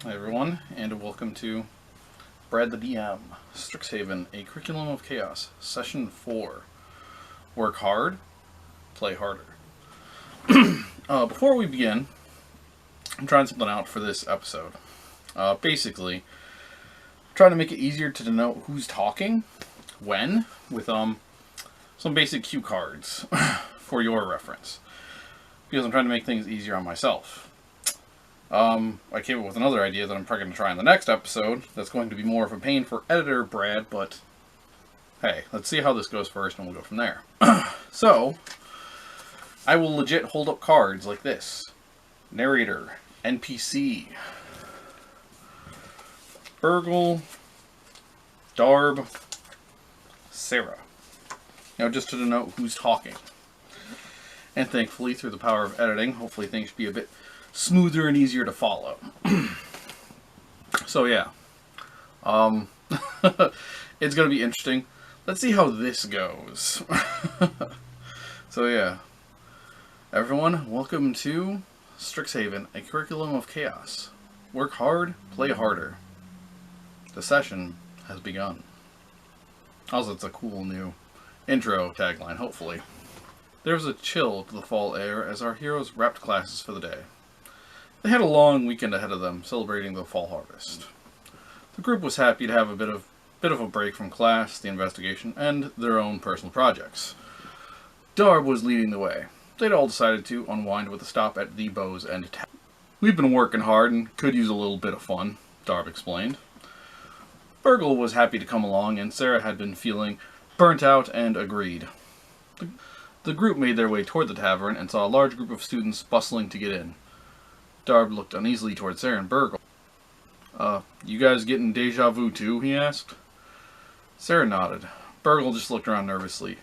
Hi everyone, and welcome to Brad the DM, Strixhaven, a Curriculum of Chaos, Session 4. Work hard, play harder. Before we begin, I'm trying something out for this episode. Basically, trying to make it easier to denote who's talking, when, with some basic cue cards for your reference. Because I'm trying to make things easier on myself. I came up with another idea that I'm probably going to try in the next episode. That's going to be more of a pain for editor Brad, but hey, let's see how this goes first and we'll go from there. So, I will legit hold up cards like this. Narrator, NPC, Burgle, Darb, Sarah. Just to denote who's talking. And thankfully, through the power of editing, hopefully things should be a bit smoother and easier to follow. So yeah, it's gonna be interesting. Let's see how this goes. So yeah, everyone, welcome to Strixhaven, a Curriculum of Chaos. Work hard, play harder. The session has begun. Also, it's a cool new intro tagline, hopefully. There was a chill to the fall air as our heroes wrapped classes for the day. They had a long weekend ahead of them, celebrating the fall harvest. The group was happy to have a bit of a break from class, the investigation, and their own personal projects. Darb was leading the way. They'd all decided to unwind with a stop at the Bow's End Tavern. "We've been working hard and could use a little bit of fun," Darb explained. Burgle was happy to come along, and Sarah had been feeling burnt out and agreed. The group made their way toward the tavern and saw a large group of students bustling to get in. Darb looked uneasily toward Sarah and Burgle. You guys getting deja vu too?" he asked. Sarah nodded. Burgle just looked around nervously.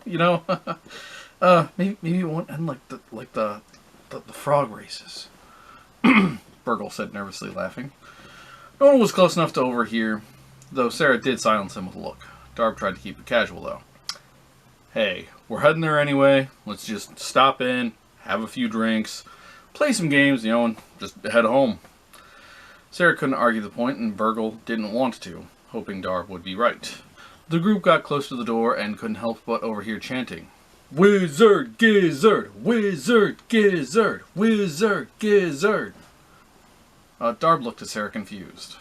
Maybe it won't end like the frog races. Burgle said nervously, laughing. No one was close enough to overhear, though Sarah did silence him with a look. Darb tried to keep it casual, though. "Hey, we're heading there anyway. Let's just stop in, have a few drinks, play some games, and just head home." Sarah couldn't argue the point, and Burgle didn't want to, hoping Darb would be right. The group got close to the door and couldn't help but overhear chanting. "Wizard Gizzard! Wizard Gizzard! Wizard Gizzard!" Darb looked at Sarah confused.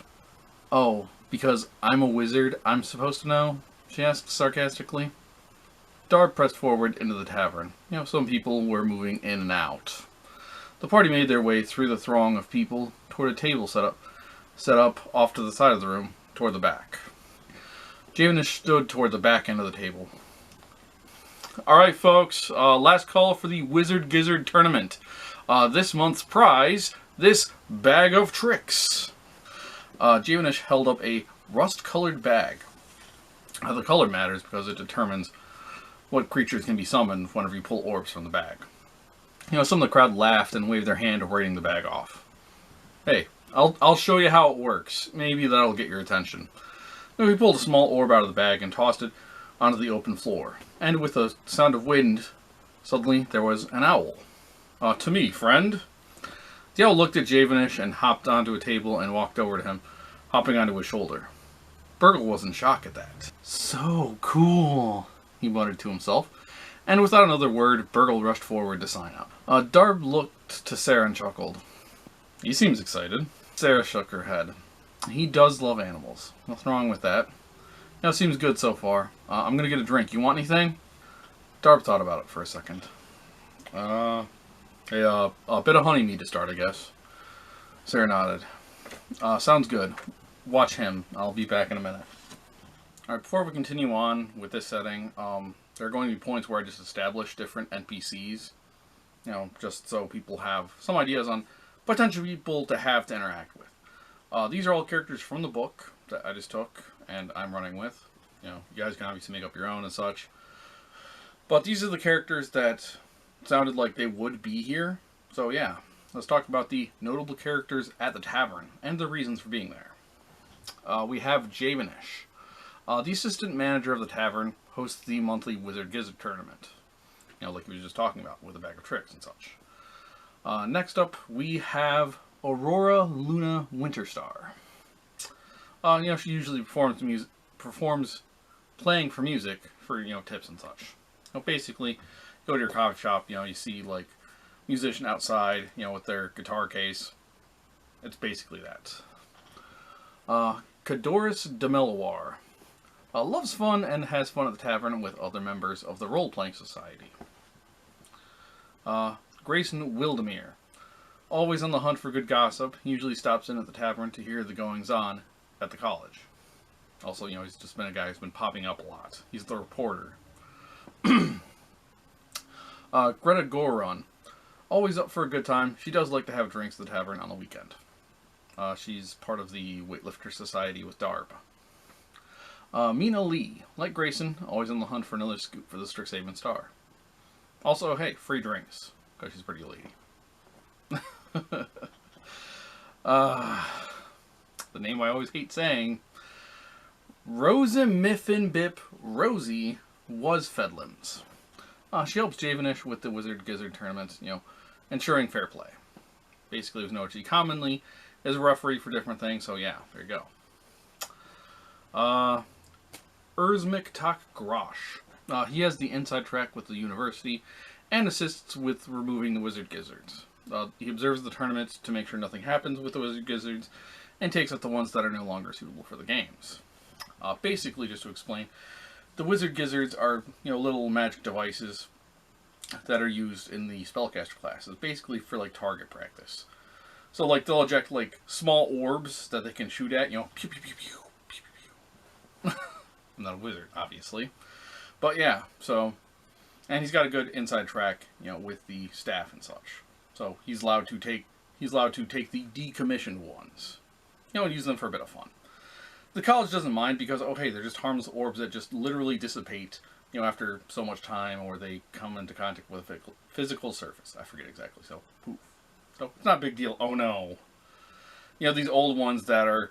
"Oh, because I'm a wizard, I'm supposed to know?" she asked sarcastically. Darb pressed forward into the tavern. Some people were moving in and out. The party made their way through the throng of people toward a table set up off to the side of the room, toward the back. Javenish stood toward the back end of the table. "Alright folks, last call for the Wizard Gizzard tournament. This month's prize, this bag of tricks." Javenish held up a rust-colored bag. The color matters because it determines what creatures can be summoned whenever you pull orbs from the bag. Some of the crowd laughed and waved their hand, waving the bag off. "Hey, I'll show you how it works. Maybe that'll get your attention." He pulled a small orb out of the bag and tossed it onto the open floor. And with a sound of wind, suddenly there was an owl. "To me, friend." The owl looked at Javenish and hopped onto a table and walked over to him, hopping onto his shoulder. Burgle was in shock at that. "So cool," he muttered to himself. And without another word, Burgle rushed forward to sign up. Darb looked to Sarah and chuckled. "He seems excited." Sarah shook her head. "He does love animals. Nothing wrong with that. Seems good so far. I'm gonna get a drink. You want anything?" Darb thought about it for a second. A bit of honeymead to start, I guess." Sarah nodded. Sounds good. Watch him. I'll be back in a minute." Alright, before we continue on with this setting, there are going to be points where I just establish different NPCs, just so people have some ideas on potential people to have to interact with. These are all characters from the book that I just took and I'm running with. You guys can obviously make up your own and such. But these are the characters that sounded like they would be here. So yeah, let's talk about the notable characters at the tavern and the reasons for being there. We have Javenish. The assistant manager of the tavern hosts the monthly Wizard Gizzard tournament. Like we were just talking about, with a bag of tricks and such. Next up, we have Aurora Luna Winterstar. She usually performs playing for music for, tips and such. Basically, go to your coffee shop, you see, like, musician outside, with their guitar case. It's basically that. Cadoris Demelawar. Loves fun and has fun at the tavern with other members of the role-playing society. Grayson Wildemere. Always on the hunt for good gossip. He usually stops in at the tavern to hear the goings-on at the college. Also, he's just been a guy who's been popping up a lot. He's the reporter. Greta Goron. Always up for a good time. She does like to have drinks at the tavern on the weekend. She's part of the Weightlifter Society with Darb. Mina Lee. Like Grayson, always on the hunt for another scoop for the Strixhaven star. Also, hey, free drinks. Because she's a pretty lady. The name I always hate saying. Rosa Miffin Bip Rosie was Fedlins. She helps Javenish with the Wizard Gizzard tournament, ensuring fair play. Basically, with no, she commonly is a referee for different things, so yeah, there you go. Urzmik Tak Grosh. He has the inside track with the university and assists with removing the Wizard Gizzards. He observes the tournament to make sure nothing happens with the Wizard Gizzards and takes out the ones that are no longer suitable for the games. Basically, just to explain, the Wizard Gizzards are, little magic devices that are used in the spellcaster classes, basically for, like, target practice. So, like, they'll eject, like, small orbs that they can shoot at, pew, pew, pew, pew, pew, pew, pew. I'm not a wizard, obviously. But, yeah, so, and he's got a good inside track, with the staff and such. So, he's allowed to take the decommissioned ones, and use them for a bit of fun. The college doesn't mind because, oh hey, they're just harmless orbs that just literally dissipate, after so much time, or they come into contact with a physical surface. I forget exactly, so poof. So it's not a big deal. Oh no. These old ones that are,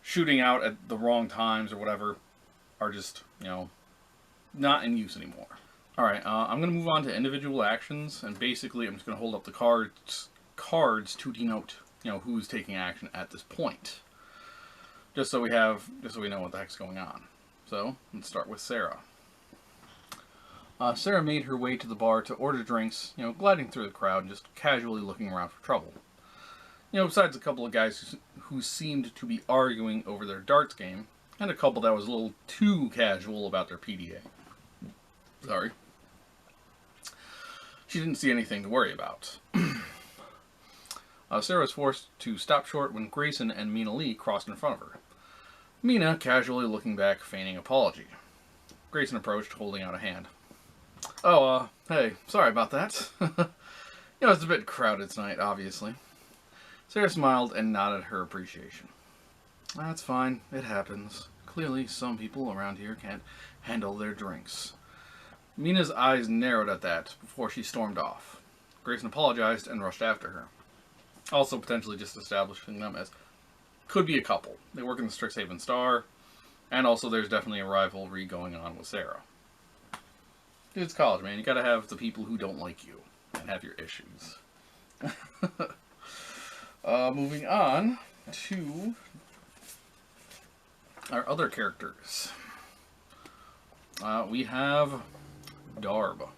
shooting out at the wrong times or whatever are just, not in use anymore. Alright, I'm going to move on to individual actions, and basically I'm just going to hold up the cards to denote, who's taking action at this point. Just so we know what the heck's going on. So, let's start with Sarah. Sarah made her way to the bar to order drinks, gliding through the crowd and just casually looking around for trouble. Besides a couple of guys who seemed to be arguing over their darts game, and a couple that was a little too casual about their PDA. Sorry. She didn't see anything to worry about. Sarah was forced to stop short when Grayson and Mina Lee crossed in front of her. Mina casually looking back, feigning apology. Grayson approached, holding out a hand. Oh, hey, sorry about that. It's a bit crowded tonight, obviously. Sarah smiled and nodded her appreciation. That's fine, it happens. Clearly, some people around here can't handle their drinks. Mina's eyes narrowed at that before she stormed off. Grayson apologized and rushed after her. Also potentially just establishing them as could be a couple. They work in the Strixhaven Star, and also there's definitely a rivalry going on with Sarah. It's college, man. You gotta have the people who don't like you and have your issues. Moving on to our other characters. We have Darb.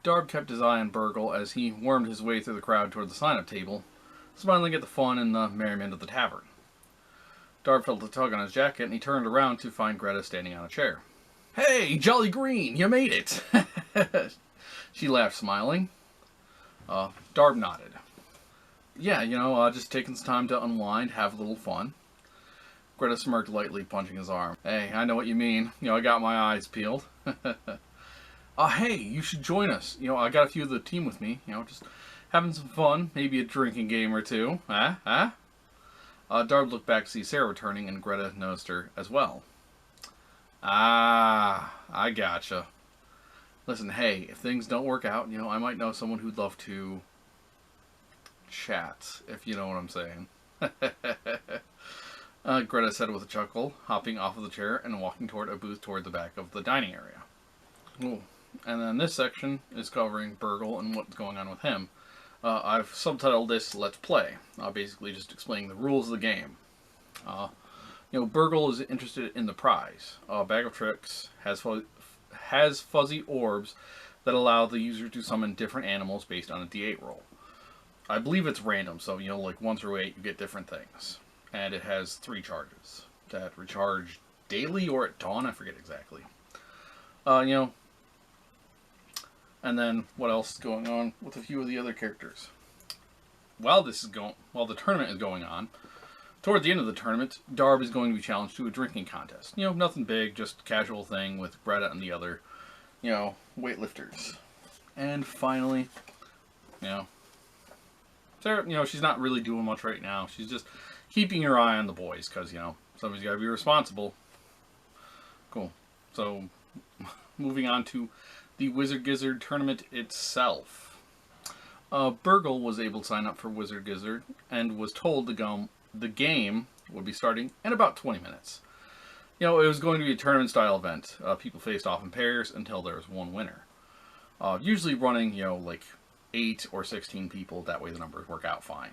Darb kept his eye on Burgle as he wormed his way through the crowd toward the sign-up table, smiling at the fun and the merriment of the tavern. Darb felt a tug on his jacket, and he turned around to find Greta standing on a chair. Hey, Jolly Green, you made it! She laughed, smiling. Darb nodded. Yeah, just taking some time to unwind, have a little fun. Greta smirked lightly, punching his arm. Hey, I know what you mean. I got my eyes peeled. Hey, you should join us. I got a few of the team with me. Just having some fun. Maybe a drinking game or two. Darb looked back to see Sarah returning, and Greta noticed her as well. I gotcha. Listen, hey, if things don't work out, I might know someone who'd love to chat, if you know what I'm saying. Greta said with a chuckle, hopping off of the chair and walking toward a booth toward the back of the dining area. Ooh. And then this section is covering Burgle and what's going on with him. I've subtitled this Let's Play, basically just explaining the rules of the game. Burgle is interested in the prize. Bag of Tricks has fuzzy orbs that allow the user to summon different animals based on a D8 roll. I believe it's random, so, like 1 through 8, you get different things. And it has 3 charges that recharge daily or at dawn, I forget exactly. And then what else is going on with a few of the other characters? While the tournament is going on, toward the end of the tournament, Darb is going to be challenged to a drinking contest. Nothing big, just casual thing with Greta and the other, weightlifters. And finally, Sarah, she's not really doing much right now. She's just keeping her eye on the boys, because, somebody's got to be responsible. Cool. So, moving on to the Wizard Gizzard tournament itself. Burgle was able to sign up for Wizard Gizzard and was told the game would be starting in about 20 minutes. It was going to be a tournament-style event. People faced off in pairs until there was one winner. Usually running, like 8 or 16 people. That way the numbers work out fine.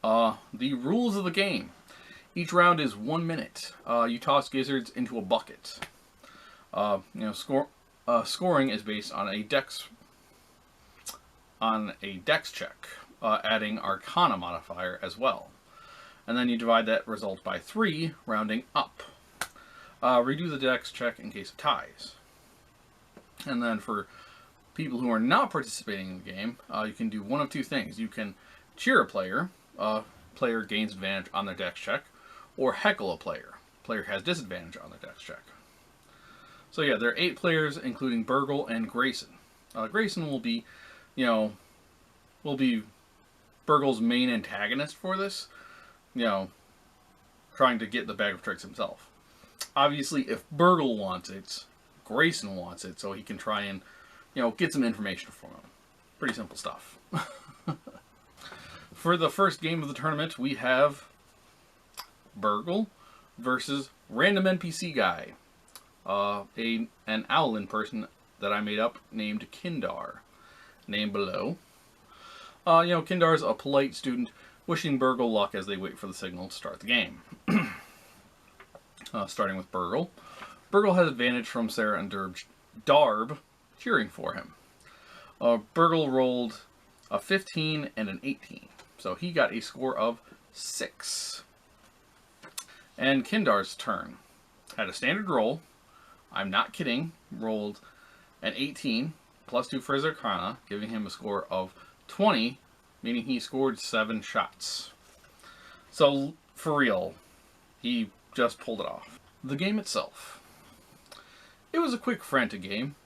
The rules of the game. Each round is 1 minute. You toss gizzards into a bucket. Scoring is based on a dex check, adding Arcana modifier as well. And then you divide that result by 3, rounding up. Redo the dex check in case of ties. And then for people who are not participating in the game, you can do one of 2 things. You can cheer a player. Player gains advantage on their dex check. Or heckle a player. Player has disadvantage on their dex check. So yeah, there are 8 players, including Burgle and Grayson. Grayson will be, Burgle's main antagonist for this. Trying to get the Bag of Tricks himself. Obviously, if Burgle wants it, Grayson wants it, so he can try and, get some information from him. Pretty simple stuff. For the first game of the tournament, we have Burgle versus random NPC guy. An Owlin person that I made up named Kindar. Name below. Kindar is a polite student wishing Burgle luck as they wait for the signal to start the game. Starting with Burgle. Burgle has advantage from Sarah and Darb cheering for him. Burgle rolled a 15 and an 18. So he got a score of 6. And Kindar's turn. Had a standard roll. I'm not kidding. Rolled an 18 plus 2 for his Arcana, giving him a score of 20, meaning he scored 7 shots. So, for real, he just pulled it off. The game itself. It was a quick, frantic game.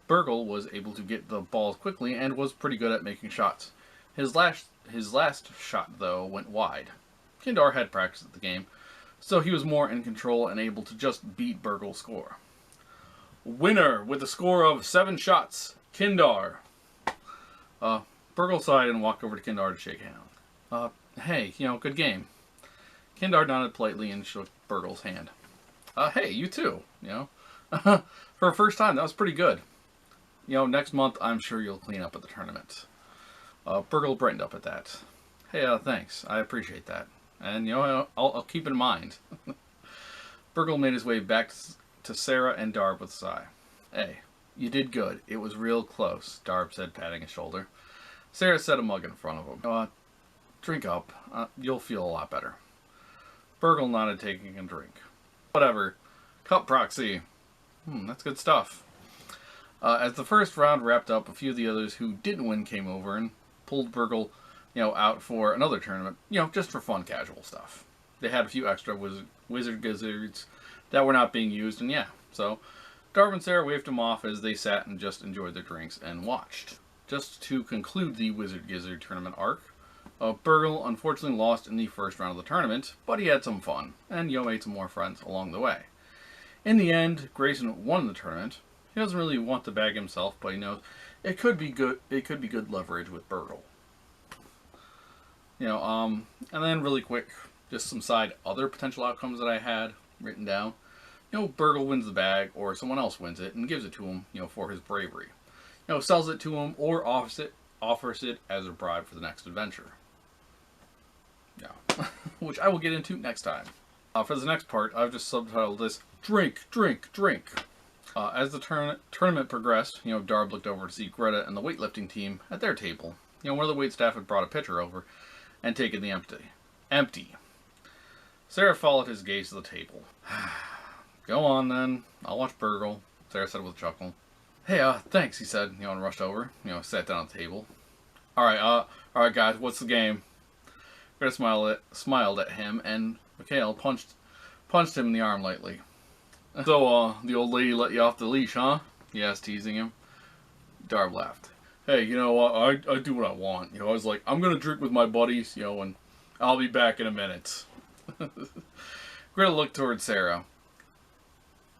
Burgle was able to get the balls quickly and was pretty good at making shots. His last shot, though, went wide. Kindar had practice at the game, so he was more in control and able to just beat Burgle's score. Winner with a score of 7 shots, Kindar. Burgle sighed and walked over to Kindar to shake hands. Hey, good game. Kindar nodded politely and shook Burgle's hand. Hey, you too, For a first time, that was pretty good. Next month, I'm sure you'll clean up at the tournament. Burgle brightened up at that. Hey, thanks. I appreciate that. And, I'll keep in mind. Burgle made his way back to Sarah and Darb with a sigh. Hey, you did good. It was real close, Darb said, patting his shoulder. Sarah set a mug in front of him. Drink up. You'll feel a lot better. Burgle nodded, taking a drink. Whatever. Cup proxy. That's good stuff. As the first round wrapped up, a few of the others who didn't win came over and pulled Burgle, out for another tournament, just for fun, casual stuff. They had a few extra wizard gizzards that were not being used, and so Darb and Sarah waved them off as they sat and just enjoyed their drinks and watched. Just to conclude the Wizard Gizzard tournament arc, Burgle unfortunately lost in the first round of the tournament, but he had some fun, and made some more friends along the way. In the end, Grayson won the tournament. He doesn't really want to bag himself, but he knows it could be good. It could be good leverage with Burgle. And then really quick, just some other potential outcomes that I had written down. Burgle wins the bag, or someone else wins it and gives it to him, for his bravery. Sells it to him or offers it as a bribe for the next adventure. Yeah, which I will get into next time. For the next part, I've just subtitled this "Drink, Drink, Drink." As the tournament progressed, Darb looked over to see Greta and the weightlifting team at their table. One of the waitstaff had brought a pitcher over and taken the empty. Sarah followed his gaze to the table. Go on then, I'll watch Burgle, Sarah said with a chuckle. Hey, thanks, he said, and rushed over, sat down at the table. Alright guys, what's the game? Greta smiled at him, and Mikhail punched him in the arm lightly. So, the old lady let you off the leash, huh? He asked, teasing him. Darb laughed. Hey, you know what? I do what I want. I was like, I'm gonna drink with my buddies, and I'll be back in a minute. Greta looked towards Sarah.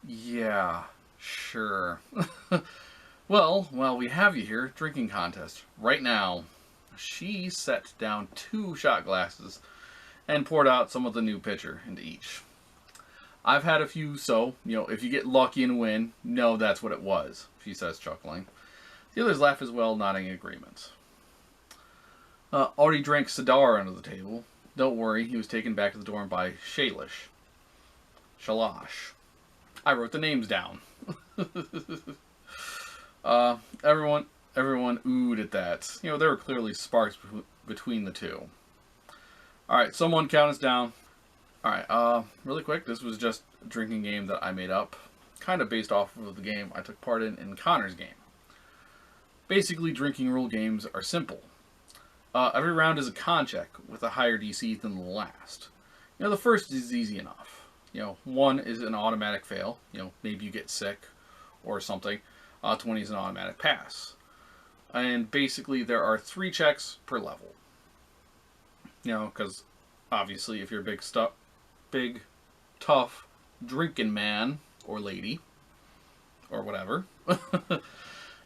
Yeah, sure. Well, while we have you here, drinking contest. Right now. She set down 2 shot glasses and poured out some of the new pitcher into each. I've had a few, so, if you get lucky and win, no, that's what it was, she says, chuckling. The others laugh as well, nodding in agreement. Already drank Sadar under the table. Don't worry, he was taken back to the dorm by Shalash. I wrote the names down. Everyone oohed at that. There were clearly sparks between the two. Alright, someone count us down. Alright, really quick, this was just a drinking game that I made up. Kind of based off of the game I took part in Connor's game. Basically, drinking rule games are simple. Every round is a con check with a higher DC than the last. The first is easy enough. 1 is an automatic fail. Maybe you get sick or something. 20 is an automatic pass. And basically there are 3 checks per level. Because obviously if you're a big, tough, drinking man or lady, or whatever,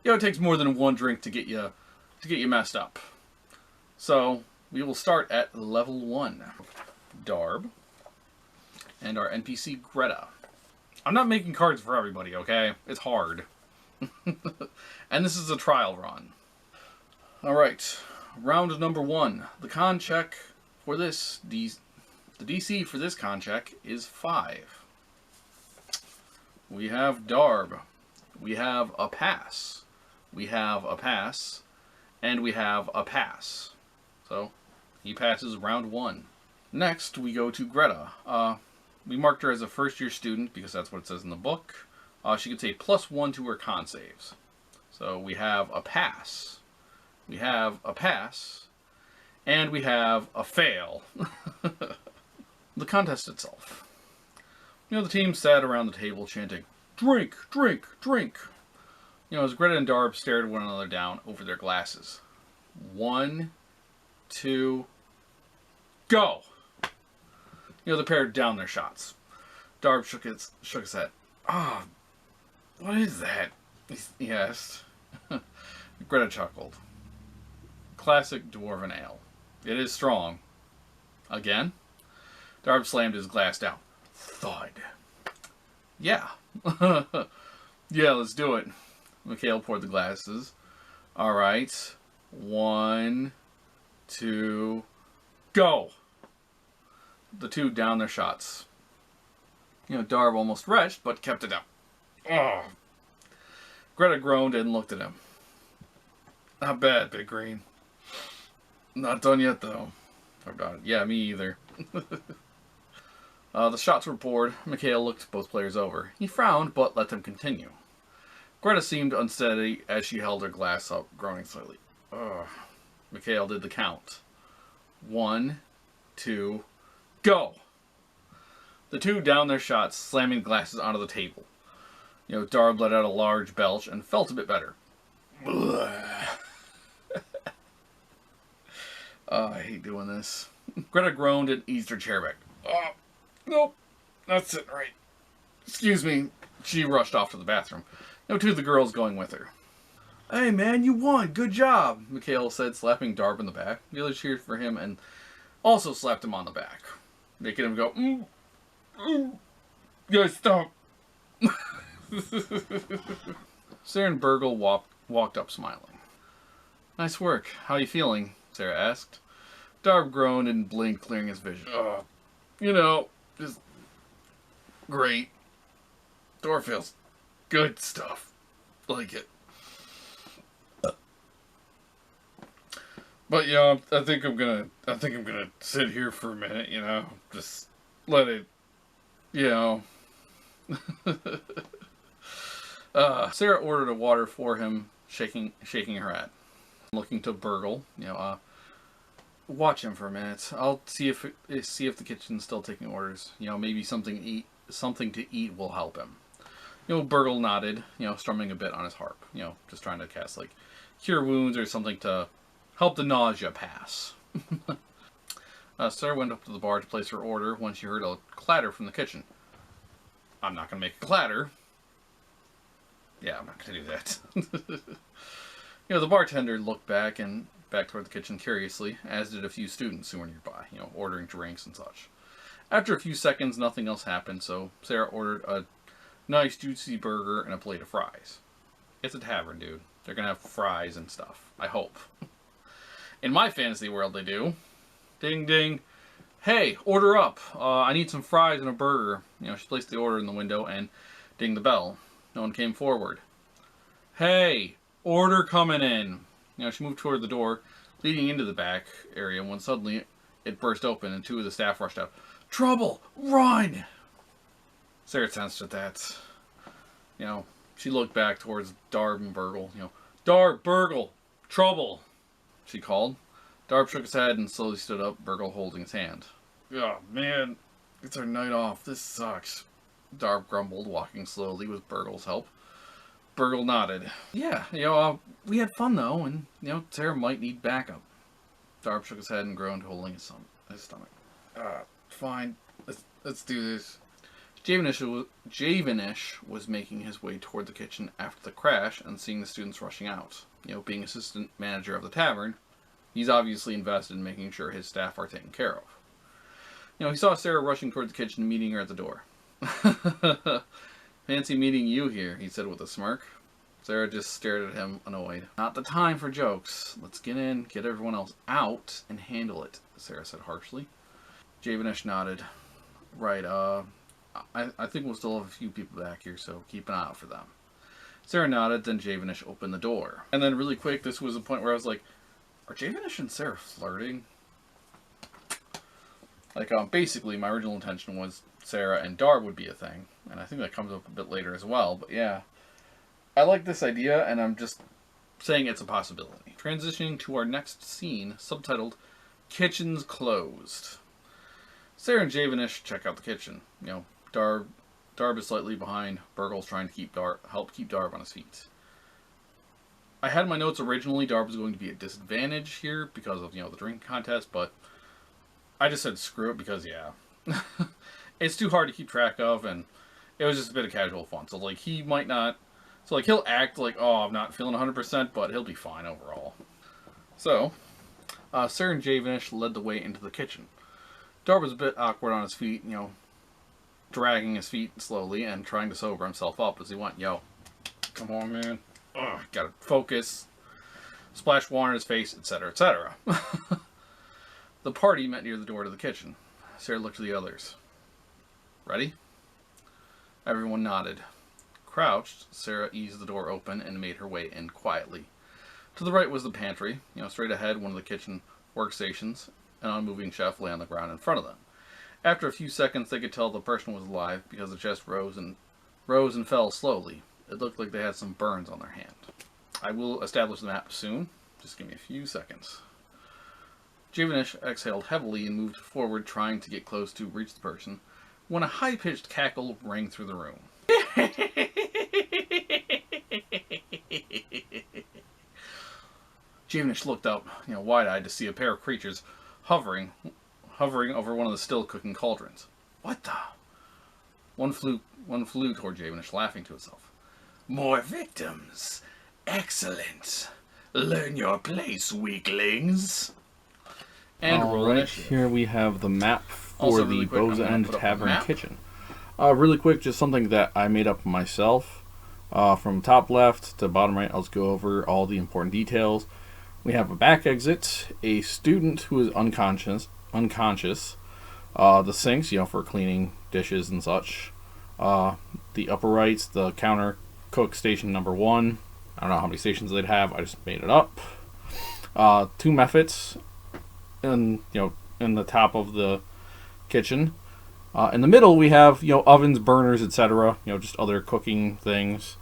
it takes more than 1 drink to get you messed up. So we will start at level 1. Darb. And our NPC Greta. I'm not making cards for everybody, okay? It's hard. And this is a trial run. Alright, round number 1. The con check for this, the DC for this con check is 5. We have Darb. We have a pass. We have a pass. And we have a pass. So, he passes round 1. Next, we go to Greta. We marked her as a first-year student because that's what it says in the book. She gets a +1 to her con saves. So we have a pass. We have a pass. And we have a fail. The contest itself. The team sat around the table chanting, "Drink, drink, drink." As Greta and Darb stared one another down over their glasses. 1, 2, go! The pair downed their shots. Darb shook his head. Ah, what is that? He asked. Greta chuckled. Classic dwarven ale. It is strong. Again? Darb slammed his glass down. Thud. Yeah. Yeah, let's do it. Mikhail poured the glasses. Alright. 1, 2, go! The 2 downed their shots. Darb almost retched, but kept it up. Oh. Greta groaned and looked at him. Not bad, Big Green. Not done yet, though. Yeah, me either. The shots were poured. Mikhail looked both players over. He frowned, but let them continue. Greta seemed unsteady as she held her glass up, groaning slightly. Ugh. Mikhail did the count. 1, 2, go! The 2 downed their shots, slamming glasses onto the table. Darb let out a large belch and felt a bit better. I hate doing this. Greta groaned and eased her chair back. Nope, not sitting right. Excuse me. She rushed off to the bathroom. 2 of the girls going with her. Hey man, you won! Good job! Mikhail said, slapping Darb in the back. The others cheered for him and also slapped him on the back, making him go, Guys, stop! Sarah and Burgle walked up smiling. Nice work. How you feeling? Sarah asked. Darb groaned and blinked, clearing his vision. Just great. Door feels good stuff. Like it. But I think I'm gonna sit here for a minute, just let it, Sarah ordered a water for him, shaking her head. Looking to Burgle, watch him for a minute. I'll see if the kitchen's still taking orders. Maybe something to eat will help him. Burgle nodded, strumming a bit on his harp. Just trying to cast like cure wounds or something to help the nausea pass. Sarah went up to the bar to place her order when she heard a clatter from the kitchen. I'm not going to make a clatter. Yeah, I'm not going to do that. The bartender looked back toward the kitchen curiously, as did a few students who were nearby, ordering drinks and such. After a few seconds, nothing else happened, so Sarah ordered a nice juicy burger and a plate of fries. It's a tavern, dude. They're going to have fries and stuff. I hope. In my fantasy world, they do. Ding, ding. Hey, order up. I need some fries and a burger. She placed the order in the window and dinged the bell. No one came forward. Hey, order coming in. She moved toward the door, leading into the back area, when suddenly it burst open and two of the staff rushed out. Trouble! Run! Sarah sensed at that. She looked back towards Darb and Burgle. Darb, Burgle, trouble! She called. Darb shook his head and slowly stood up, Burgle holding his hand. Oh, man. It's our night off. This sucks. Darb grumbled, walking slowly with Burgle's help. Burgle nodded. Yeah, we had fun, though, and, Sarah might need backup. Darb shook his head and groaned, holding his stomach. Fine. Let's do this. Javenish was making his way toward the kitchen after the crash and seeing the students rushing out. Being assistant manager of the tavern, he's obviously invested in making sure his staff are taken care of. He saw Sarah rushing toward the kitchen, meeting her at the door. Fancy meeting you here, he said with a smirk. Sarah just stared at him, annoyed. Not the time for jokes. Let's get in, get everyone else out, and handle it, Sarah said harshly. Javenish nodded. Right, I think we'll still have a few people back here, so keep an eye out for them. Sarah nodded, then Javenish opened the door. And then really quick, this was a point where I was like, are Javenish and Sarah flirting? Like, basically, my original intention was Sarah and Darb would be a thing. And I think that comes up a bit later as well, but yeah. I like this idea, and I'm just saying it's a possibility. Transitioning to our next scene, subtitled, Kitchen's Closed. Sarah and Javenish check out the kitchen. Darb is slightly behind. Burgle's trying to help keep Darb on his feet. I had my notes originally, Darb was going to be at disadvantage here because of, the drink contest, but I just said screw it because, yeah. It's too hard to keep track of, and it was just a bit of casual fun. So, he might not... So, he'll act like, oh, I'm not feeling 100%, but he'll be fine overall. So, Sarah and Javenish led the way into the kitchen. Darb was a bit awkward on his feet, dragging his feet slowly and trying to sober himself up as he went, come on, man. Ugh, gotta focus. Splash water in his face, etc., etc. The party met near the door to the kitchen. Sarah looked to the others. Ready? Everyone nodded. Crouched, Sarah eased the door open and made her way in quietly. To the right was the pantry. Straight ahead, one of the kitchen workstations. An unmoving chef lay on the ground in front of them. After a few seconds, they could tell the person was alive because the chest rose and fell slowly. It looked like they had some burns on their hand. I will establish the map soon. Just give me a few seconds. Javenish exhaled heavily and moved forward, trying to get close to reach the person, when a high-pitched cackle rang through the room. Javenish looked up, wide-eyed to see a pair of creatures hovering over one of the still-cooking cauldrons. What the? One flew toward Javenish, laughing to itself. More victims. Excellent. Learn your place, weaklings. And all right, here we have the map for the Bow's End Tavern kitchen. Really quick, just something that I made up myself. From top left to bottom right, I'll just go over all the important details. We have a back exit, a student who is unconscious, the sinks, for cleaning dishes and such. The upper right's the counter cook station number 1. I don't know how many stations they'd have. I just made it up. 2 mephits, in the top of the kitchen. In the middle, we have ovens, burners, etc. Just other cooking things.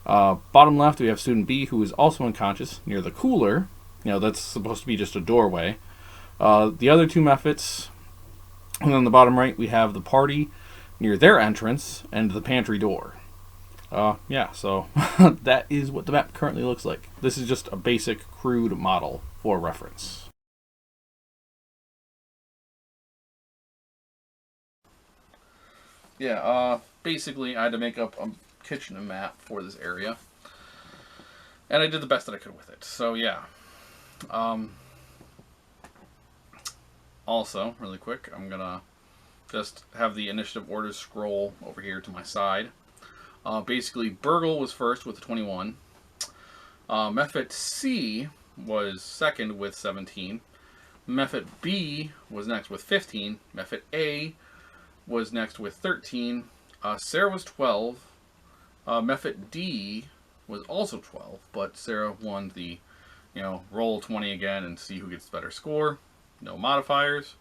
Bottom left, we have student B, who is also unconscious near the cooler. That's supposed to be just a doorway. The other 2 mephits, and then the bottom right, we have the party near their entrance and the pantry door. So that is what the map currently looks like. This is just a basic, crude model for reference. Basically I had to make up a kitchen map for this area. And I did the best that I could with it. So yeah. Also, really quick, I'm gonna just have the initiative orders scroll over here to my side. Basically, Burgle was first with 21. Mephit C was second with 17. Mephit B was next with 15. Mephit A was next with 13. Sarah was 12. Mephit D was also 12, but Sarah won the, roll 20 again and see who gets the better score. No modifiers.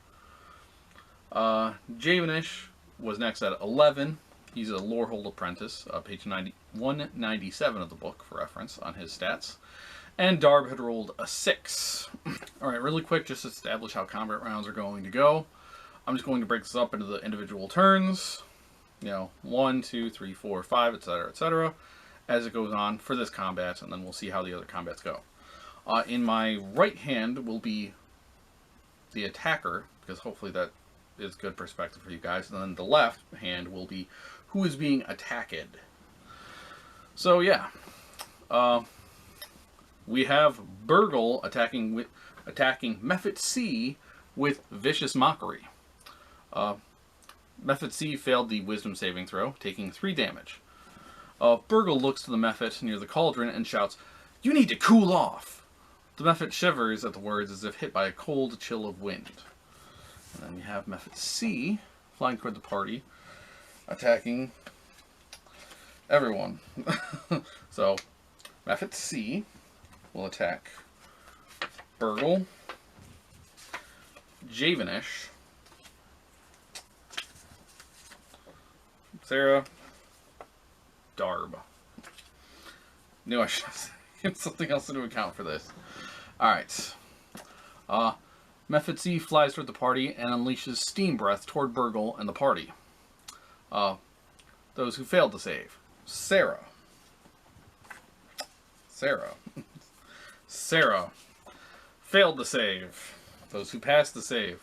Javenish was next at 11. He's a Lorehold apprentice, page 197 of the book for reference on his stats. And Darb had rolled a 6. Alright, really quick, just to establish how combat rounds are going to go. I'm just going to break this up into the individual turns. 1, 2, 3, 4, 5, etc., etc. as it goes on for this combat, and then we'll see how the other combats go. In my right hand will be the attacker, because hopefully that is good perspective for you guys. And then the left hand will be who is being attacked. So yeah, we have Burgle attacking Mephit C with Vicious Mockery. Mephit C failed the Wisdom saving throw, taking 3 damage. Burgle looks to the Mephit near the cauldron and shouts, "You need to cool off!" The Mephit shivers at the words as if hit by a cold chill of wind. And then we have Mephit C flying toward the party, attacking everyone. So, Mephit C will attack Burgle, Javenish, Sarah, Darb. Knew I should get something else to account for this. Alright. Mephit C flies toward the party and unleashes Steam Breath toward Burgle and the party. Those who failed to save. Sarah. Failed to save. Those who passed the save.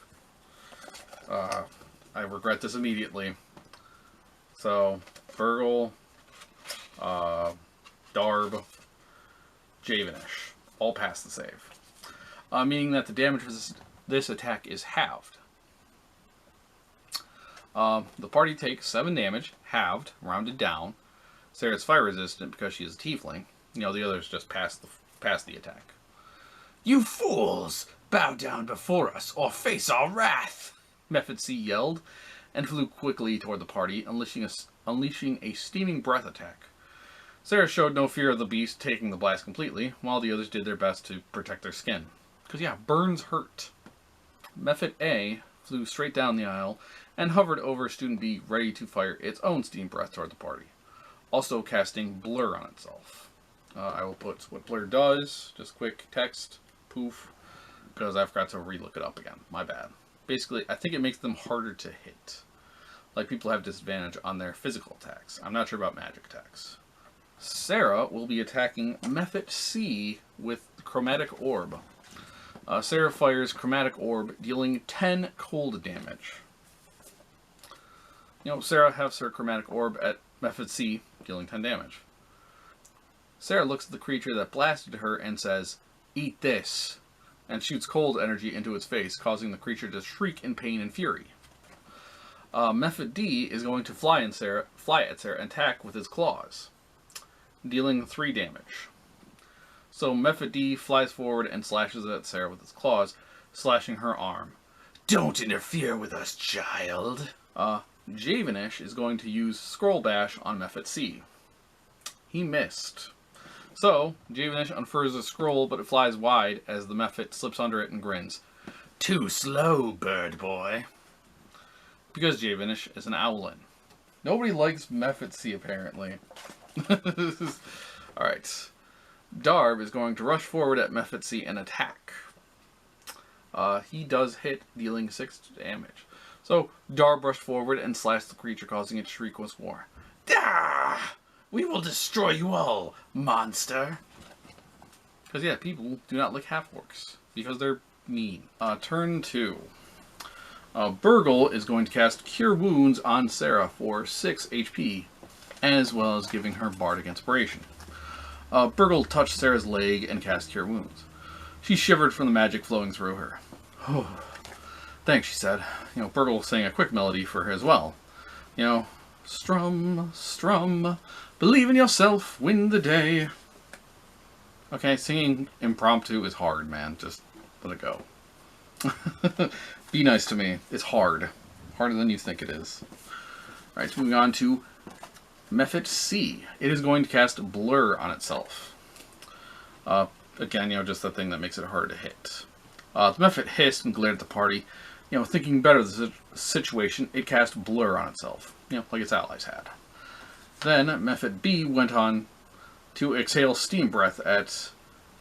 I regret this immediately. So, Burgle, Darb, Javenish. All passed the save. Meaning that the damage for this attack is halved. The party takes 7 damage, halved, rounded down. Sarah's fire resistant because she is a tiefling. The others just pass the attack. "You fools! Bow down before us, or face our wrath!" Mephit C yelled, and flew quickly toward the party, unleashing a steaming breath attack. Sarah showed no fear of the beast taking the blast completely, while the others did their best to protect their skin. Because yeah, burns hurt. Mephit A flew straight down the aisle, and hovered over student B, ready to fire its own steam breath toward the party, also casting Blur on itself. I will put what Blur does, just quick text, poof, because I forgot to re-look it up again. My bad. Basically, I think it makes them harder to hit. Like, people have disadvantage on their physical attacks. I'm not sure about magic attacks. Sarah will be attacking Mephit C with Chromatic Orb. Sarah fires Chromatic Orb, dealing 10 cold damage. Sarah has her Chromatic Orb at Mephit C, dealing 10 damage. Sarah looks at the creature that blasted her and says, "Eat this," and shoots cold energy into its face, causing the creature to shriek in pain and fury. Method D is going to fly at Sarah and attack with his claws, dealing 3 damage. So Method D flies forward and slashes at Sarah with his claws, slashing her arm. Don't interfere with us, child. Javenish is going to use Scroll Bash on Method C. He missed. So, Javenish unfurls a scroll, but it flies wide as the Mephit slips under it and grins. Too slow, bird boy. Because Javenish is an owlin. Nobody likes Mephit C, apparently. Alright. Darb is going to rush forward at Mephit C and attack. He does hit, dealing 6 damage. So, Darb rushed forward and slashed the creature, causing it to shriek once more. Dah! We will destroy you all, monster! Because, yeah, people do not like half-orcs. Because they're mean. Turn 2. Burgle is going to cast Cure Wounds on Sarah for 6 HP, as well as giving her Bardic Inspiration. Burgle touched Sarah's leg and cast Cure Wounds. She shivered from the magic flowing through her. Oh, thanks, she said. Burgle sang a quick melody for her as well. Strum, strum, believe in yourself, win the day. Okay, singing impromptu is hard, man. Just let it go. Be nice to me. It's hard. Harder than you think it is. Alright, moving on to Mephit C. It is going to cast Blur on itself. Again, just the thing that makes it harder to hit. The Mephit hissed and glared at the party. Thinking better of the situation, it cast Blur on itself. Like its allies had. Then, Mephit B went on to exhale Steam Breath at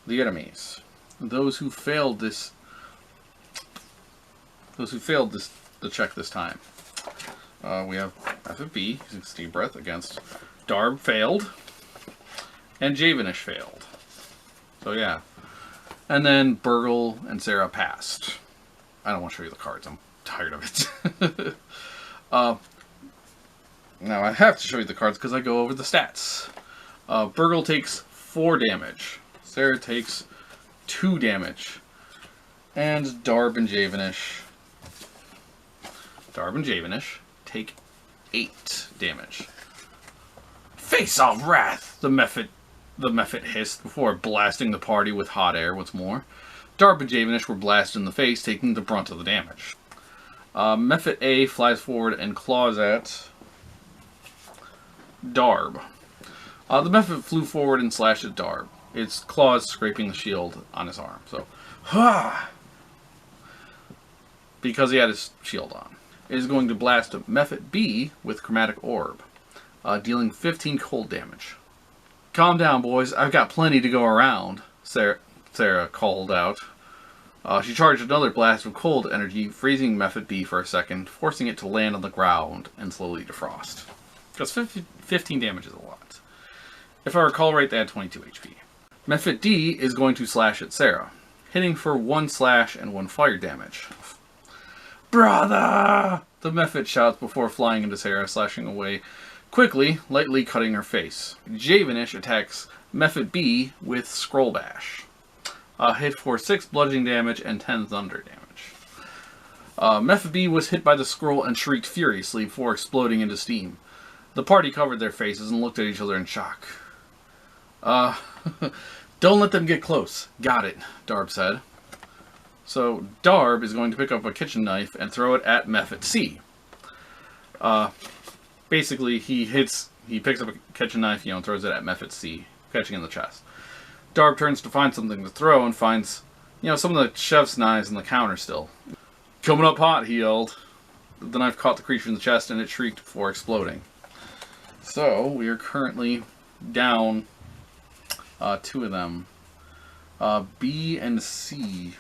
the enemies. Those who failed the check this time. We have Mephit B using Steam Breath against Darb failed, and Javenish failed. So yeah. And then Burgle and Sarah passed. I don't want to show you the cards. I'm tired of it. Now I have to show you the cards because I go over the stats. Burgle takes 4 damage. Sarah takes 2 damage. And Darb and Javenish take 8 damage. Face off, Wrath! The Mephit hissed before blasting the party with hot air once more. Darb and Javenish were blasted in the face, taking the brunt of the damage. Mephit A flies forward and claws at Darb. The Mephit flew forward and slashed at Darb, its claws scraping the shield on his arm. So, because he had his shield on. It is going to blast Mephit B with Chromatic Orb, dealing 15 cold damage. Calm down, boys. I've got plenty to go around, Sarah called out. She charged another blast of cold energy, freezing Mephit B for a second, forcing it to land on the ground and slowly defrost. Because 15 damage is a lot. If I recall right, they had 22 HP. Mephit D is going to slash at Sarah, hitting for 1 slash and 1 fire damage. Brother! The Mephit shouts before flying into Sarah, slashing away quickly, lightly cutting her face. Javenish attacks Mephit B with Scroll Bash. Hit for 6 bludgeoning damage and 10 thunder damage. Mephit B was hit by the scroll and shrieked furiously before exploding into steam. The party covered their faces and looked at each other in shock. Don't let them get close. Got it, Darb said. So, Darb is going to pick up a kitchen knife and throw it at Mephit C. Basically, he picks up a kitchen knife, and throws it at Mephit C, catching in the chest. Darb turns to find something to throw and finds, some of the chef's knives on the counter still. Coming up hot, he yelled. The knife caught the creature in the chest and it shrieked before exploding. So, we are currently down 2 of them. B and C.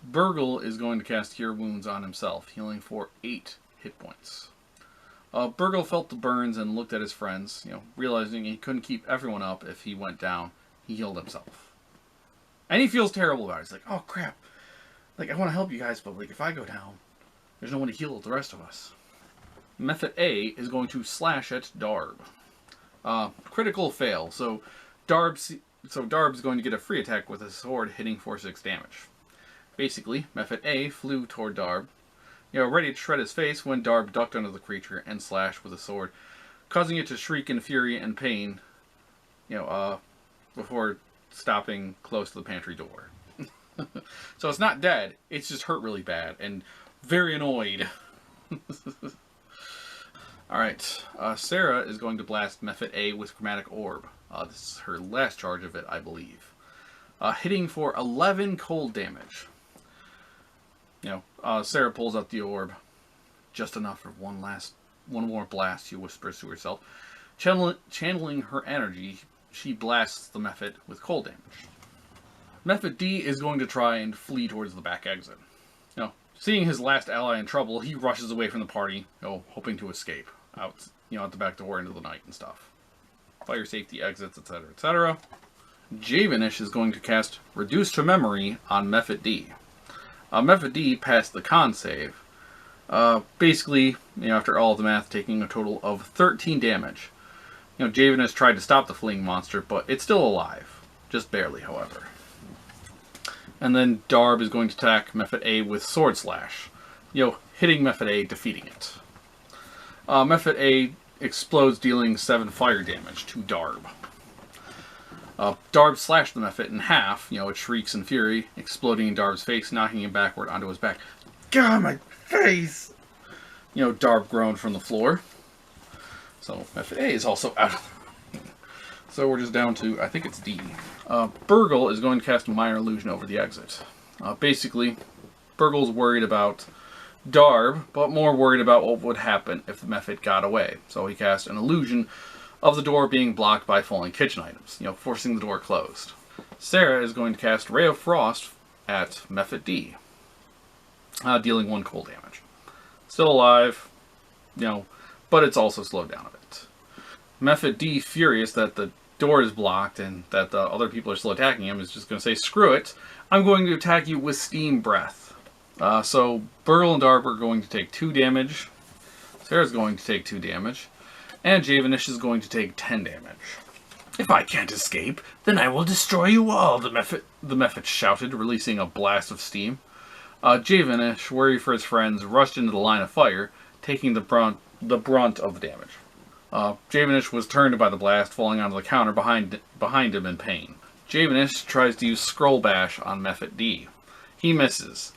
Burgle is going to cast Cure Wounds on himself, healing for 8 hit points. Burgle felt the burns and looked at his friends, realizing he couldn't keep everyone up if he went down. He healed himself. And he feels terrible about it. He's like, oh crap. I want to help you guys, but if I go down, there's no one to heal the rest of us. Mephit A is going to slash at Darb. Critical fail. So Darb's going to get a free attack with his sword, hitting for 6 damage. Basically, Mephit A flew toward Darb, ready to shred his face when Darb ducked under the creature and slashed with a sword, causing it to shriek in fury and pain, before stopping close to the pantry door. So it's not dead, it's just hurt really bad and very annoyed. Alright, Sarah is going to blast Mephit A with Chromatic Orb. This is her last charge of it, I believe. Hitting for 11 cold damage. Sarah pulls out the orb. Just enough for one more blast, she whispers to herself. Channeling her energy, she blasts the Mephit with cold damage. Mephit D is going to try and flee towards the back exit. Seeing his last ally in trouble, he rushes away from the party, hoping to escape out the back door into the night and stuff. Fire safety exits, etc., etc. Javenish is going to cast Reduce to Memory on Mephit D. Mephit D passed the con save. Basically, after all of the math, taking a total of 13 damage. Javenish tried to stop the fleeing monster, but it's still alive. Just barely, however. And then Darb is going to attack Mephit A with Sword Slash. Hitting Mephit A, defeating it. Mephit A explodes, dealing 7 fire damage to Darb. Darb slashed the Mephit in half. It shrieks in fury, exploding in Darb's face, knocking him backward onto his back. God, my face! Darb groaned from the floor. So Mephit A is also out. So we're just down to, I think it's D. Burgle is going to cast Minor Illusion over the exit. Basically, Burgle's worried about Darb, but more worried about what would happen if the Mephit got away. So he cast an illusion of the door being blocked by falling kitchen items, forcing the door closed. Sarah is going to cast Ray of Frost at Mephit D, dealing 1 cold damage. Still alive, but it's also slowed down a bit. Mephit D, furious that the door is blocked and that the other people are still attacking him, is just going to say, screw it, I'm going to attack you with Steam Breath. So Burgle and Darb are going to take 2 damage, Sarah's going to take 2 damage, and Javenish is going to take 10 damage. If I can't escape, then I will destroy you all, the Mephit shouted, releasing a blast of steam. Javenish, worried for his friends, rushed into the line of fire, taking the brunt of the damage. Javenish was turned by the blast, falling onto the counter behind him in pain. Javenish tries to use Scroll Bash on Mephit D. He misses.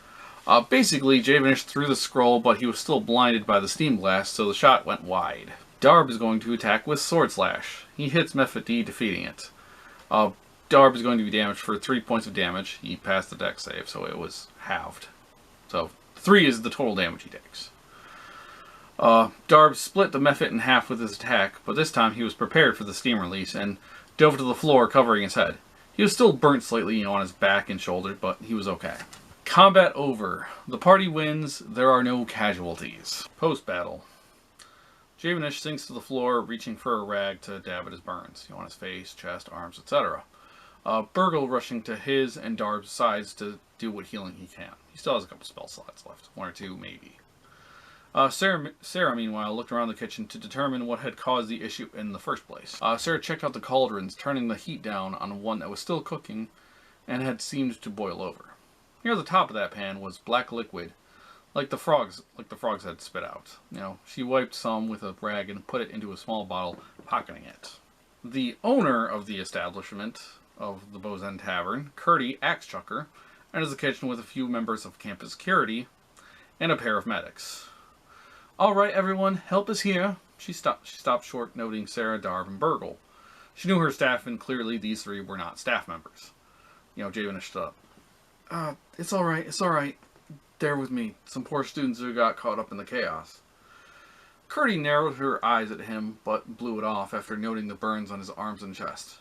Basically, Javenish threw the scroll, but he was still blinded by the steam blast, so the shot went wide. Darb is going to attack with Sword Slash. He hits Mephit D, defeating it. Darb is going to be damaged for 3 points of damage. He passed the dex save, so it was halved. So 3 is the total damage he takes. Darb split the Mephit in half with his attack, but this time he was prepared for the steam release and dove to the floor, covering his head. He was still burnt slightly, on his back and shoulder, but he was okay. Combat over. The party wins. There are no casualties. Post-battle. Javenish sinks to the floor, reaching for a rag to dab at his burns, on his face, chest, arms, etc. Burgle rushing to his and Darb's sides to do what healing he can. He still has a couple spell slots left. 1 or 2, maybe. Sarah, meanwhile, looked around the kitchen to determine what had caused the issue in the first place. Sarah checked out the cauldrons, turning the heat down on one that was still cooking and had seemed to boil over. Near the top of that pan was black liquid, like the frogs had spit out. She wiped some with a rag and put it into a small bottle, pocketing it. The owner of the establishment of the Bows End Tavern, Curdy Axechucker, enters the kitchen with a few members of campus security and a pair of medics. All right, everyone, help is here. She stopped short, noting Sarah, Darb, and Burgle. She knew her staff, and clearly these 3 were not staff members. Javenish stood up. It's all right. They're with me. Some poor students who got caught up in the chaos. Curdy narrowed her eyes at him, but blew it off after noting the burns on his arms and chest.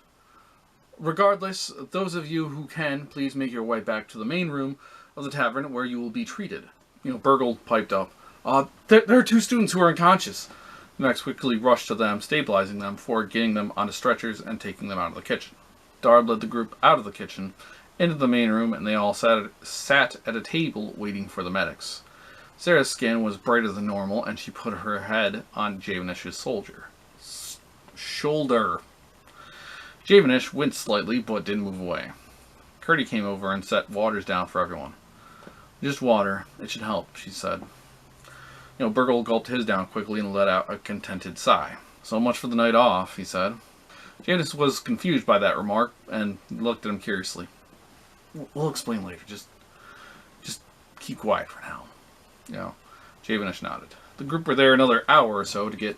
Regardless, those of you who can, please make your way back to the main room of the tavern where you will be treated. Burgle piped up. There are 2 students who are unconscious. Max quickly rushed to them, stabilizing them before getting them onto stretchers and taking them out of the kitchen. Darb led the group out of the kitchen, into the main room, and they all sat at a table waiting for the medics. Sarah's skin was brighter than normal, and she put her head on Javenish's shoulder. Javenish winced slightly, but didn't move away. Curdy came over and set waters down for everyone. Just water. It should help, she said. Burgle gulped his down quickly and let out a contented sigh. So much for the night off, he said. Janice was confused by that remark and looked at him curiously. We'll explain later. Just keep quiet for now. Javenish nodded. The group were there another hour or so to get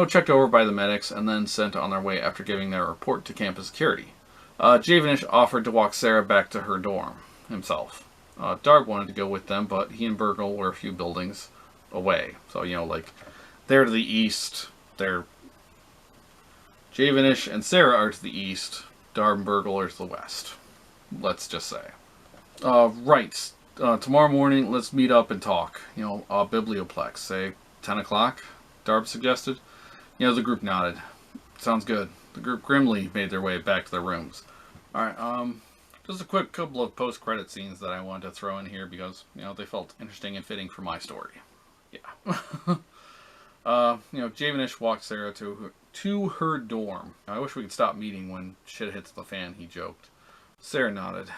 checked over by the medics and then sent on their way after giving their report to campus security. Javenish offered to walk Sarah back to her dorm himself. Darb wanted to go with them, but he and Burgle were a few buildings away. So, they're to the east. Javenish and Sarah are to the east. Darb and Burgle are to the west. Let's just say. Right. Tomorrow morning, let's meet up and talk. Biblioplex. Say 10 o'clock, Darb suggested. The group nodded. Sounds good. The group grimly made their way back to their rooms. Alright, just a quick couple of post-credit scenes that I wanted to throw in here because, they felt interesting and fitting for my story. Yeah. Javenish walked Sarah to her dorm. I wish we could stop meeting when shit hits the fan, he joked. Sarah nodded.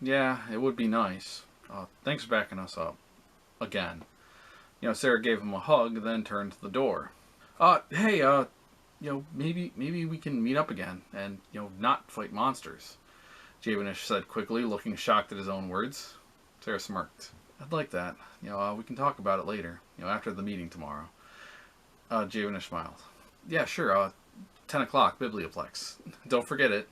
Yeah, it would be nice. Thanks for backing us up. Again. Sarah gave him a hug, then turned to the door. Hey, maybe we can meet up again and, not fight monsters. Javenish said quickly, looking shocked at his own words. Sarah smirked. I'd like that. We can talk about it later, after the meeting tomorrow. Javenish smiled. Yeah, sure, 10 o'clock, Biblioplex. Don't forget it.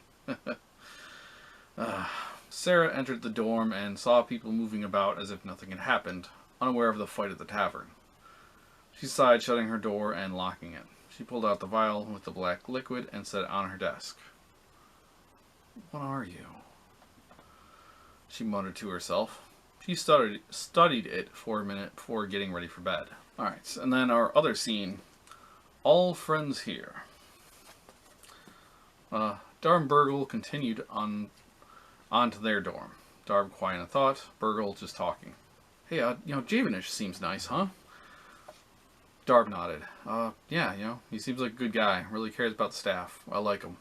Sarah entered the dorm and saw people moving about as if nothing had happened, unaware of the fight at the tavern. She sighed, shutting her door and locking it. She pulled out the vial with the black liquid and set it on her desk. What are you? She muttered to herself. She studied it for a minute before getting ready for bed. Alright, and then our other scene. All friends here. Darb and Burgle continued onto their dorm. Darb quiet in thought, Burgle just talking. Hey, Javenish seems nice, huh? Darb nodded. Yeah, he seems like a good guy. Really cares about the staff. I like him.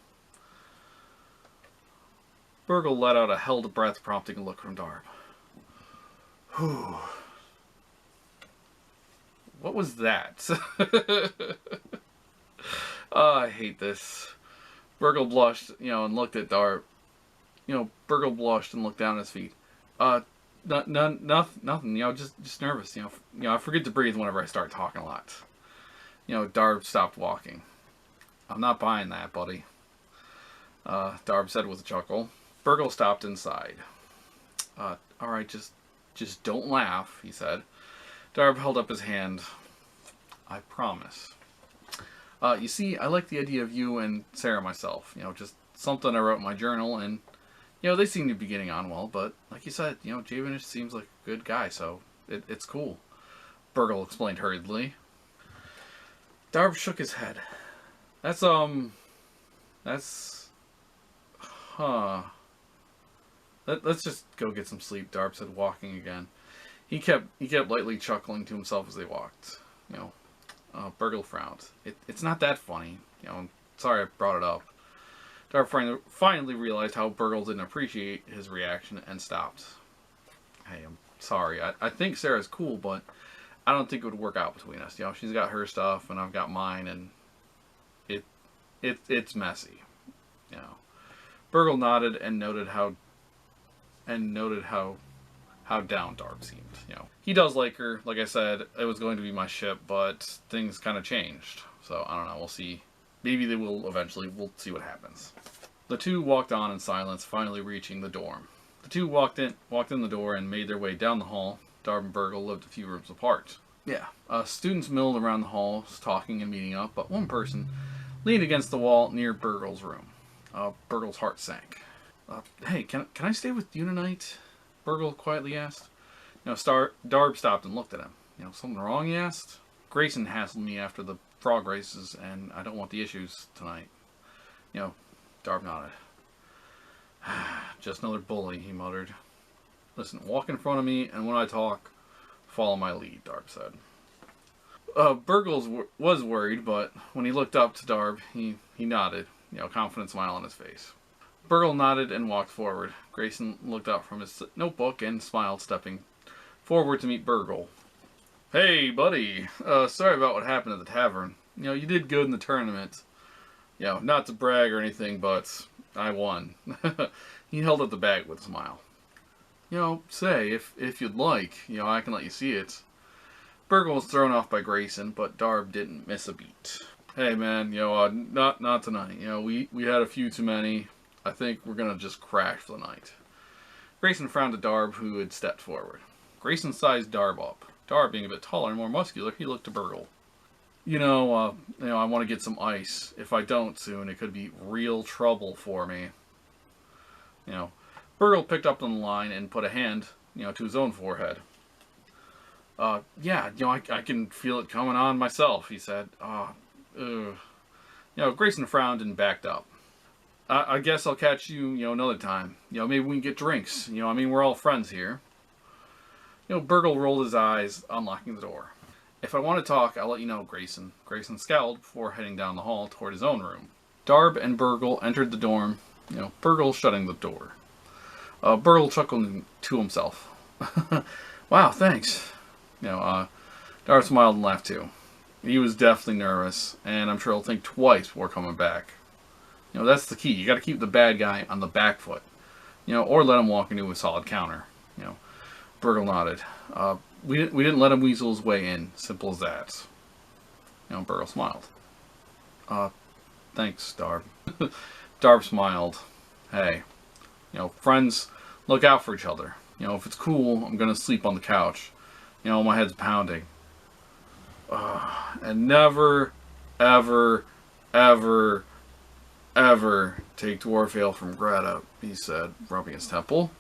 Burgle let out a held breath, prompting a look from Darb. Whew. What was that? I hate this. Burgle blushed, and looked at Darb. Burgle blushed and looked down at his feet. Nothing. Just nervous. I forget to breathe whenever I start talking a lot. Darb stopped walking. I'm not buying that, buddy. Darb said with a chuckle. Burgle stopped inside. All right, just don't laugh, he said. Darb held up his hand. I promise. You see, I like the idea of you and Sarah myself. Just something I wrote in my journal, and they seem to be getting on well, but like you said, Javenish seems like a good guy, so it's cool. Burgle explained hurriedly. Darb shook his head. Let's just go get some sleep, Darb said, walking again. He kept lightly chuckling to himself as they walked. Burgle frowned. It's not that funny. I'm sorry I brought it up. Darb finally realized how Burgle didn't appreciate his reaction and stopped. Hey, I'm sorry. I think Sarah's cool, but I don't think it would work out between us. She's got her stuff and I've got mine, and it's messy. Burgle nodded and noted how down Darb seemed. He does like her. Like I said, it was going to be my ship, but things kind of changed. So I don't know. We'll see. Maybe they will eventually. We'll see what happens. The two walked on in silence, finally reaching the dorm. The two walked in the door and made their way down the hall. Darb and Burgle lived a few rooms apart. Yeah, students milled around the halls, talking and meeting up, but one person leaned against the wall near Burgle's room. Burgle's heart sank. Hey, can I stay with you tonight? Burgle quietly asked. Darb stopped and looked at him. Something wrong, he asked? Grayson hassled me after the frog races, and I don't want the issues tonight. Darb nodded. Just another bully, he muttered. Listen, walk in front of me, and when I talk, follow my lead, Darb said. Burgle was worried, but when he looked up to Darb, he nodded, confident smile on his face. Burgle nodded and walked forward. Grayson looked out from his notebook and smiled, stepping forward to meet Burgle. Hey, buddy. Sorry about what happened at the tavern. You did good in the tournament. Not to brag or anything, but I won. He held up the bag with a smile. Say, if you'd like, I can let you see it. Burgle was thrown off by Grayson, but Darb didn't miss a beat. Hey, man, not tonight. We had a few too many. I think we're gonna just crash for the night. Grayson frowned at Darb, who had stepped forward. Grayson sized Darb up. Darb being a bit taller and more muscular, he looked to Burgle. I want to get some ice. If I don't soon, it could be real trouble for me. You know, Burgle picked up on the line and put a hand, to his own forehead. Yeah, I can feel it coming on myself, he said. Grayson frowned and backed up. I guess I'll catch you, another time. Maybe we can get drinks. We're all friends here. Burgle rolled his eyes, unlocking the door. If I want to talk, I'll let you know, Grayson. Grayson scowled before heading down the hall toward his own room. Darb and Burgle entered the dorm, Burgle shutting the door. Burgle chuckled to himself. Wow, thanks. Darb smiled and laughed too. He was definitely nervous, and I'm sure he'll think twice before coming back. That's the key. You got to keep the bad guy on the back foot, or let him walk into a solid counter. Burgle nodded. We didn't let him weasel his way in. Simple as that. Burgle smiled. Thanks, Darb. Darb smiled. Hey, friends look out for each other. If it's cool, I'm gonna sleep on the couch. My head's pounding. And never, ever, ever, ever take dwarf ale from Greta, he said, rubbing his temple.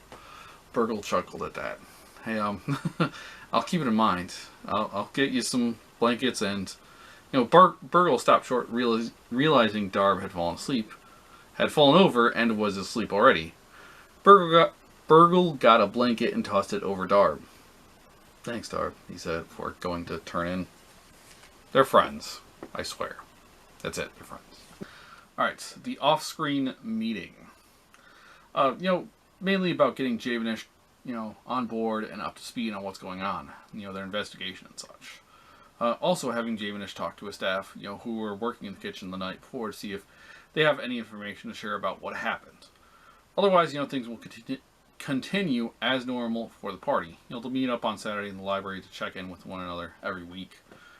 Burgle chuckled at that. Hey, I'll keep it in mind. I'll get you some blankets and, Burgle stopped short, realizing Darb had fallen over and was asleep already. Burgle got a blanket and tossed it over Darb. Thanks, Darb, he said before going to turn in. They're friends, I swear. That's it, they're friends. Alright, the off-screen meeting. Mainly about getting Javenish, on board and up to speed on what's going on, their investigation and such. Also having Javenish talk to his staff, who were working in the kitchen the night before to see if they have any information to share about what happened. Otherwise, things will continue as normal for the party. They'll meet up on Saturday in the library to check in with one another every week,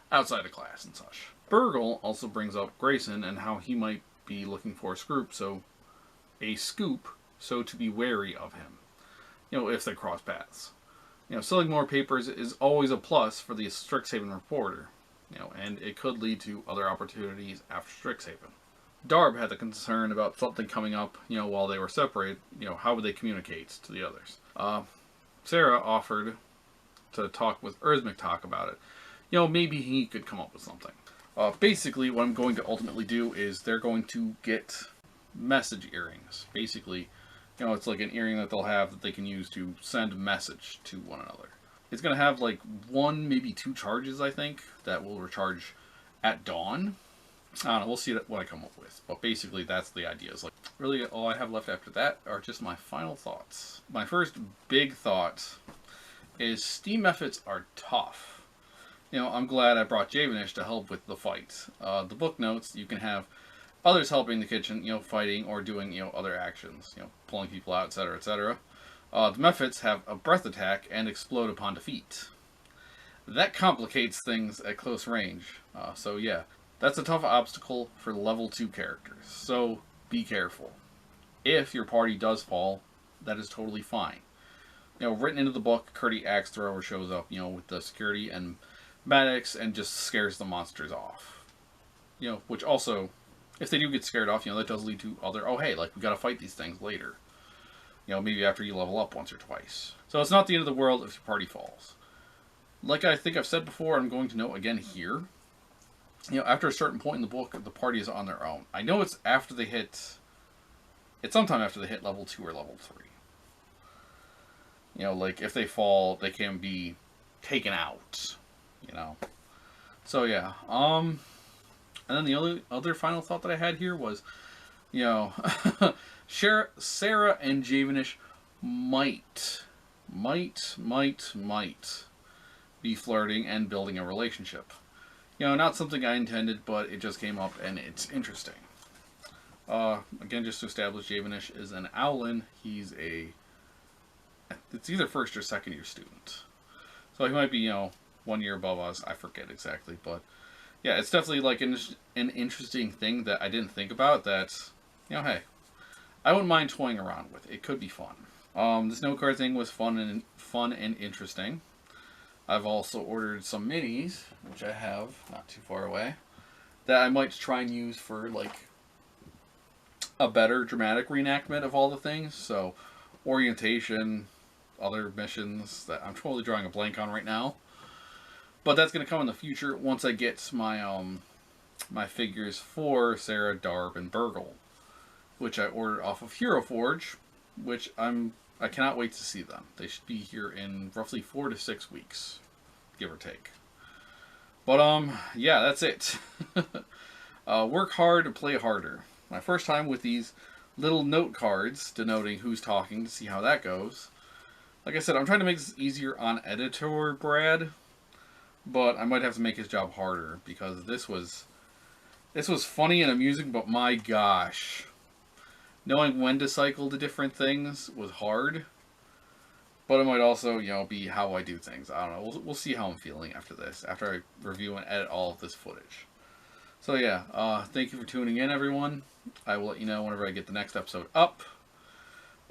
outside of class and such. Burgle also brings up Grayson and how he might be looking for a scoop, so to be wary of him, if they cross paths. Selling more papers is always a plus for the Strixhaven reporter, and it could lead to other opportunities after Strixhaven. Darb had the concern about something coming up, while they were separated, how would they communicate to the others? Sarah offered to talk with Erzmiktok about it. Maybe he could come up with something. Basically, what I'm going to ultimately do is they're going to get message earrings. Basically, it's like an earring that they'll have that they can use to send a message to one another. It's going to have like 1, maybe 2 charges, I think, that will recharge at dawn. I don't know, we'll see what I come up with. But basically, that's the idea. It's like, really, all I have left after that are just my final thoughts. My first big thought is Steam methods are tough. I'm glad I brought Javenish to help with the fight. The book notes, you can have others helping the kitchen, fighting or doing, other actions, pulling people out, etc., etc. The Mephits have a breath attack and explode upon defeat. That complicates things at close range. So yeah, that's a tough obstacle for level 2 characters. So be careful. If your party does fall, that is totally fine. Written into the book, Curdy Axe Thrower shows up, with the security and medics and just scares the monsters off. Which also, if they do get scared off, that does lead to other, oh hey, like we gotta fight these things later. Maybe after you level up once or twice. So it's not the end of the world if your party falls. Like I think I've said before, I'm going to note again here. After a certain point in the book, the party is on their own. I know it's sometime after they hit level 2 or level 3. Like if they fall, they can be taken out. So yeah, and then the other final thought that I had here was, Sarah and Javenish might be flirting and building a relationship. You know, not something I intended, but it just came up and it's interesting. Again, just to establish, Javenish is an Owlin. He's it's either first or second year student. So he might be, you know, 1 year above us. I forget exactly, but yeah, it's definitely like an interesting thing that I didn't think about that, you know, hey, I wouldn't mind toying around with. It could be fun. This note card thing was fun and interesting. I've also ordered some minis, which I have not too far away, that I might try and use for like a better dramatic reenactment of all the things. So, orientation, other missions that I'm totally drawing a blank on right now. But that's going to come in the future once I get my my figures for Sarah, Darb, and Burgle, which I ordered off of Hero Forge, which I cannot wait to see them. They should be here in roughly 4 to 6 weeks, give or take. But yeah, that's it. Work hard, play harder. My first time with these little note cards denoting who's talking to see how that goes. Like I said, I'm trying to make this easier on editor Brad, but I might have to make his job harder because this was funny and amusing, but my gosh. Knowing when to cycle to different things was hard, but it might also, you know, be how I do things. I don't know. We'll see how I'm feeling after this, after I review and edit all of this footage. So yeah, thank you for tuning in, everyone. I will let you know whenever I get the next episode up.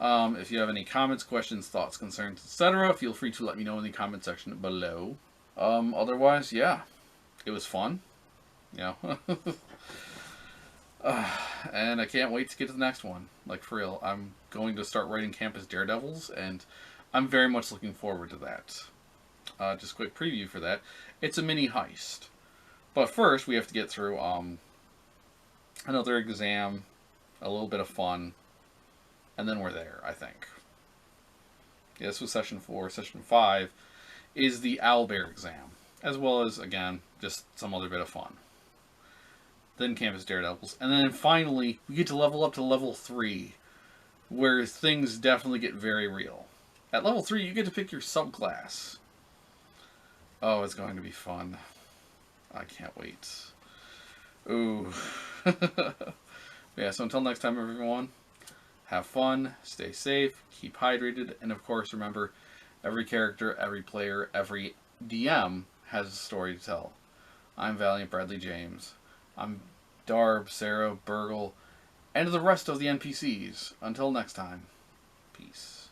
If you have any comments, questions, thoughts, concerns, etc., feel free to let me know in the comment section below. Otherwise, yeah, it was fun. You know. And I can't wait to get to the next one. Like, for real, I'm going to start writing Campus Daredevils, and I'm very much looking forward to that. Just a quick preview for that. It's a mini heist. But first, we have to get through another exam, a little bit of fun, and then we're there, I think. Yeah, this was Session 4. Session 5 is the Owlbear exam, as well as, again, just some other bit of fun. Then Campus Daredevils. And then finally, we get to level up to level 3, where things definitely get very real. At level 3, you get to pick your subclass. Oh, it's going to be fun. I can't wait. Ooh. Yeah, so until next time, everyone, have fun, stay safe, keep hydrated, and of course, remember, every character, every player, every DM has a story to tell. I'm Valiant Bradley James. I'm Darb, Sarah, Burgle, and the rest of the NPCs. Until next time, peace.